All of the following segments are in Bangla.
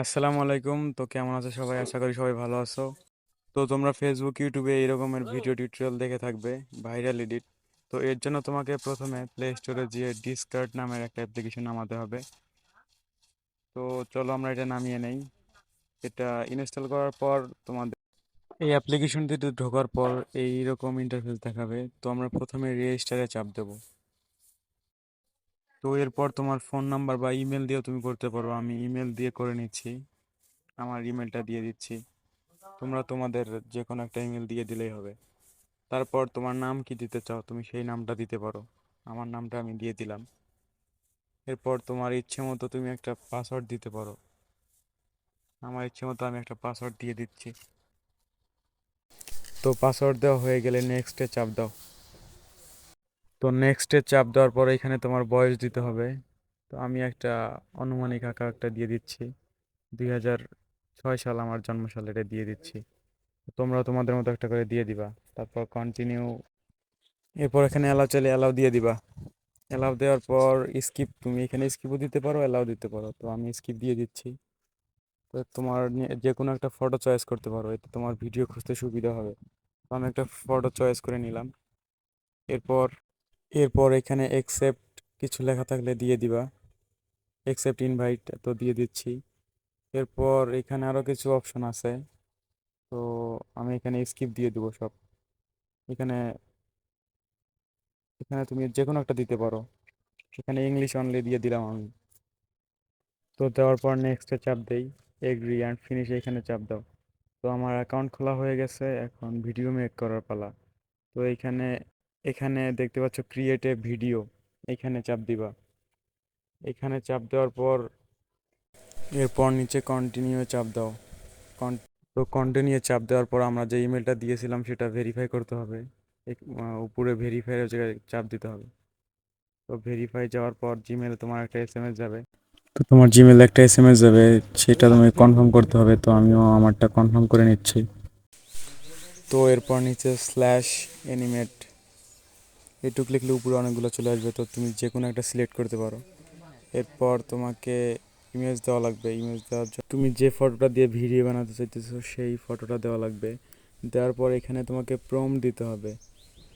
আসসালামু আলাইকুম। তো কেমন আছো সবাই? আশা করি সবাই ভালো আছো। তো তোমরা ফেসবুক ইউটিউবে এই রকমের ভিডিও টিউটোরিয়াল দেখে থাকবে, ভাইরাল এডিট। তো এর জন্য তোমাকে প্রথমে প্লে স্টোরে গিয়ে ডিসকার্ড নামের একটা অ্যাপ্লিকেশন নামাতে হবে। তো চলো আমরা এটা নামিয়ে নেই। এটা ইনস্টল করার পর তোমাদের এই অ্যাপ্লিকেশনটিতে ঢোকার পর এই রকম ইন্টারফেস দেখাবে। তো আমরা প্রথমে রেজিস্টারে চাপ দেবো। তো এরপর তোমার ফোন নাম্বার বা ইমেল দিয়েও তুমি করতে পারো। আমি ইমেল দিয়ে করে নিচ্ছি, আমার ইমেলটা দিয়ে দিচ্ছি। তোমরা তোমাদের যে কোনো একটা ইমেল দিয়ে দিলেই হবে। তারপর তোমার নাম কি দিতে চাও তুমি সেই নামটা দিতে পারো। আমার নামটা আমি দিয়ে দিলাম। এরপর তোমার ইচ্ছে মতো তুমি একটা পাসওয়ার্ড দিতে পারো। আমার ইচ্ছে মতো আমি একটা পাসওয়ার্ড দিয়ে দিচ্ছি। তো পাসওয়ার্ড দেওয়া হয়ে গেলে নেক্সটে চাপ দাও। তো নেক্সটে চাপ দেওয়ার পরে এখানে তোমার বয়স দিতে হবে। তো আমি একটা আনুমানিক আঁকা একটা দিয়ে দিচ্ছি। 2006 সাল আমার জন্মসাল, এটা দিয়ে দিচ্ছি। তোমরা তোমাদের মতো একটা করে দিয়ে দিবা। তারপর কন্টিনিউ। এরপর এখানে অ্যালাউ চাইলে অ্যালাউ দিয়ে দিবা। অ্যালাউ দেওয়ার পর স্কিপ, তুমি এখানে স্কিপও দিতে পারো, অ্যালাউ দিতে পারো। তো আমি স্কিপ দিয়ে দিচ্ছি। তো তোমার যে কোনো একটা ফটো চয়েস করতে পারো, এতে তোমার ভিডিও খুঁজতে সুবিধা হবে। তো আমি একটা ফটো চয়েস করে নিলাম। এরপর এরপর এখানে একসেপ্ট কিছু লেখা থাকলে দিয়ে দিবা। একসেপ্ট ইনভাইট তো দিয়ে দিচ্ছি। এরপর এখানে আরও কিছু অপশন আছে। তো আমি এখানে স্কিপ দিয়ে দিব সব। এখানে এখানে তুমি যে কোনো একটা দিতে পারো। এখানে ইংলিশ অনলি দিয়ে দিলাম আমি। তো দেওয়ার পর নেক্সটে চাপ দেই। এগ্রি অ্যান্ড ফিনিশ এখানে চাপ দাও। তো আমার অ্যাকাউন্ট খোলা হয়ে গেছে, এখন ভিডিও মেক করার পালা। তো এখানে এখানে দেখতে পাচ্ছ ক্রিয়েট এ ভিডিও, এখানে চাপ দিবা। এখানে চাপ দেওয়ার পর এরপর নিচে কন্টিনিউ চাপ দাও। তো কন্টিনিউ চাপ দেওয়ার পর আমরা যে ইমেলটা দিয়েছিলাম সেটা ভেরিফাই করতে হবে। উপরে ভেরিফাই জায়গায় চাপ দিতে হবে। তো ভেরিফাই যাওয়ার পর জিমেলে তোমার একটা এসএমএস যাবে। তো তোমার জিমেলে একটা এসএমএস যাবে, সেটা তুমি কনফার্ম করতে হবে। তো আমিও আমারটা কনফার্ম করে নিচ্ছি। তো এরপর নিচে স্ল্যাশ অ্যানিমেট এটুক লিখলে উপরে অনেকগুলো চলে আসবে। তো তুমি যে কোনো একটা সিলেক্ট করতে পারো। এরপর তোমাকে ইমেজ দেওয়া লাগবে। ইমেজ দেওয়ার জন্য তুমি যে ফটোটা দিয়ে ভিডিও বানাতে চাইতেছো সেই ফটোটা দেওয়া লাগবে। দেওয়ার পর এখানে তোমাকে প্রম্পট দিতে হবে।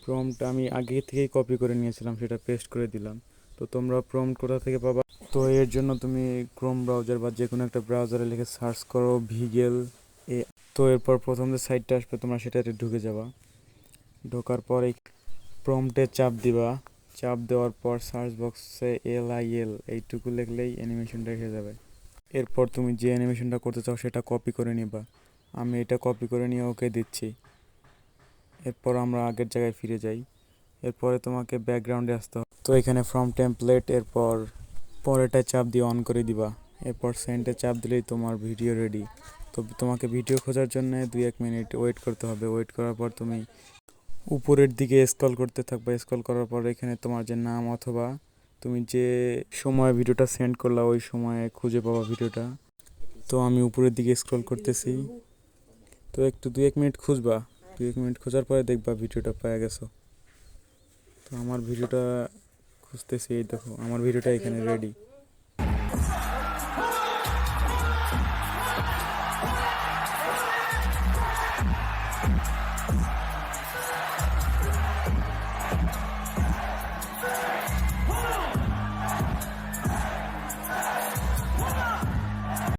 প্রম্পট আমি আগে থেকেই কপি করে নিয়েছিলাম, সেটা পেস্ট করে দিলাম। তো তোমরা প্রম্পট কোথা থেকে পাবা? তো এর জন্য তুমি ক্রোম ব্রাউজার বা যে কোনো একটা ব্রাউজারে লিখে সার্চ করো ভিগেল এ। তো এরপর প্রথম যে সাইটটা আসবে তোমরা সেটাতে ঢুকে যাবা। ঢোকার পর এই প্রম্পটে চাপ দিবা। চাপ দেওয়ার পর সার্চ বক্সে LIL এইটুকু লিখলেই অ্যানিমেশনটা এসে যাবে। এরপর তুমি যে অ্যানিমেশনটা করতে চাও সেটা কপি করে নিবা। আমি এটা কপি করে নিয়ে ওকে দিচ্ছি। এরপর আমরা আগের জায়গায় ফিরে যাই। এরপরে তোমাকে ব্যাকগ্রাউন্ডে আসতে হবে। তো এখানে ফ্রম টেমপ্লেট, এরপর পরেরটা চাপ দিয়ে অন করে দিবা। এরপর সেন্ডে চাপ দিলেই তোমার ভিডিও রেডি। তো তোমাকে ভিডিও খোঁজার জন্য 2-1 মিনিট ওয়েট করতে হবে। ওয়েট করার পর তুমি উপরের দিকে স্ক্রল করতে থাকবে। স্ক্রল করার পর এখানে তোমার যে নাম অথবা তুমি যে সময় ভিডিওটা সেন্ড করলা ওই সময়ে খুঁজে পাবা ভিডিওটা। তো আমি উপরের দিকে স্ক্রল করতেছি। তো একটু 2-1 মিনিট খুঁজবা। 2-1 মিনিট খোঁজার পরে দেখবা ভিডিওটা পেয়ে গেছো। তো আমার ভিডিওটা খুঁজতেছি, এই দেখো আমার ভিডিওটা এখানে রেডি।